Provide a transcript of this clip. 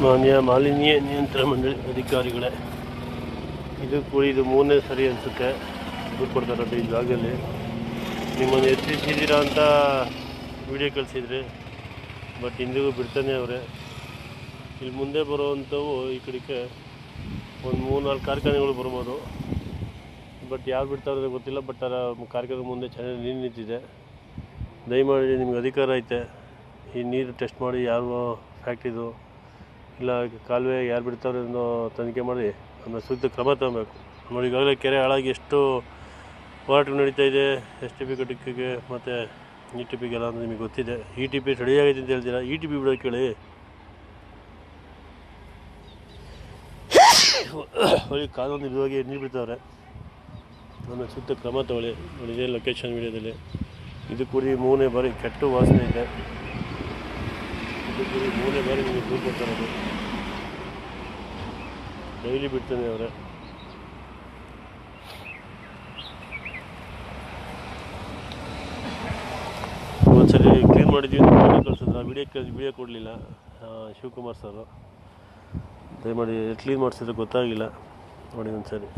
ಮಾನ್ಯ ಮಾಲಿನ್ಯ ನಿಯಂತ್ರಣ ಮಂಡಳಿ ಅಧಿಕಾರಿಗಳೇ, ಇದು ಕೂಡ ಇದು 3ನೇ ಸರಿ ಅನಿಸುತ್ತೆ ದೂರು ಕೊಡ್ತಾರಂತೆ ಈ ಜಾಗದಲ್ಲಿ. ನಿಮ್ಮನ್ನು ಎಚ್ಚರಿಸಿದ್ದೀರಾ ಅಂತ ವಿಡಿಯೋ ಕಳಿಸಿದ್ರಿ, ಬಟ್ ಇಂದಿಗೂ ಬಿಡ್ತಾನೆ ಅವರೇ. ಇಲ್ಲಿ ಮುಂದೆ ಬರುವಂಥವು ಈ ಕಡೆಗೆ ಒಂದು 3-4 ಕಾರ್ಖಾನೆಗಳು ಬರ್ಬೋದು, ಬಟ್ ಯಾರು ಬಿಡ್ತಾರೋ ಗೊತ್ತಿಲ್ಲ. ಬಟ್ ಕಾರ್ಖಾನೆ ಮುಂದೆ ಚೆನ್ನಾಗಿ ನೀರು ನಿಂತಿದೆ. ದಯಮಾಡಿ ನಿಮ್ಗೆ ಅಧಿಕಾರ ಐತೆ, ಈ ನೀರು ಟೆಸ್ಟ್ ಮಾಡಿ ಯಾವ ಫ್ಯಾಕ್ಟ್ರಿದು ಇಲ್ಲ ಕಾಲುವೆ ಯಾರು ಬಿಡ್ತಾರೋ ಅನ್ನೋ ತನಿಖೆ ಮಾಡಿ ಆಮೇಲೆ ಸೂಕ್ತ ಕ್ರಮ ತಗೋಬೇಕು. ನೋಡಿ, ಈಗಾಗಲೇ ಕೆರೆ ಹಾಳಾಗಿ ಎಷ್ಟು ಹೋರಾಟ ನಡೀತಾ ಇದೆ STP ಕಟ್ಟಕ್ಕೆ ಮತ್ತು ETPಗೆಲ್ಲ ಅಂತ ನಿಮಗೆ ಗೊತ್ತಿದೆ. ETP ರೆಡಿ ಆಗೈತೆ ಅಂತ ಹೇಳ್ತೀರಾ, ETP ಬಿಡೋಕೆ ಹೇಳಿ. ನೋಡಿ, ಕಾನೂನು ವಿರುದ್ಧವಾಗಿ ನೀರು ಬಿಡ್ತಾವ್ರೆ, ಆಮೇಲೆ ಸೂಕ್ತ ಕ್ರಮ ತಗೊಳ್ಳಿ. ನೋಡಿ, ಇದೇ ಲೊಕೇಶನ್ ವಿಡಿಯೋದಲ್ಲಿ. ಇದು ಕೂಡ 3ನೇ ಬಾರಿ ಕೆಟ್ಟ ವಾಸನೆ ಇದೆ. ಇದು ಕೂಡ 3ನೇ ಬಾರಿ ನಿಮಗೆ ದೂರು ಕೊಡ್ತಾರೋದು. ಡೈಲಿ ಬಿಡ್ತಾನೆ ಅವರೇ. ಒಂದ್ಸರಿ ಕ್ಲೀನ್ ಮಾಡಿದ್ವಿ ಅಂತ ವಿಡಿಯೋ ಕಳಿಸಿದ್ರು, ವಿಡಿಯೋ ಕೊಡಲಿಲ್ಲ ಶಿವಕುಮಾರ್ ಸರ್. ದಯಮಾಡಿ ಕ್ಲೀನ್ ಮಾಡಿಸಿದ್ರೆ ಗೊತ್ತಾಗಿಲ್ಲ ನೋಡಿ ಒಂದ್ಸರಿ.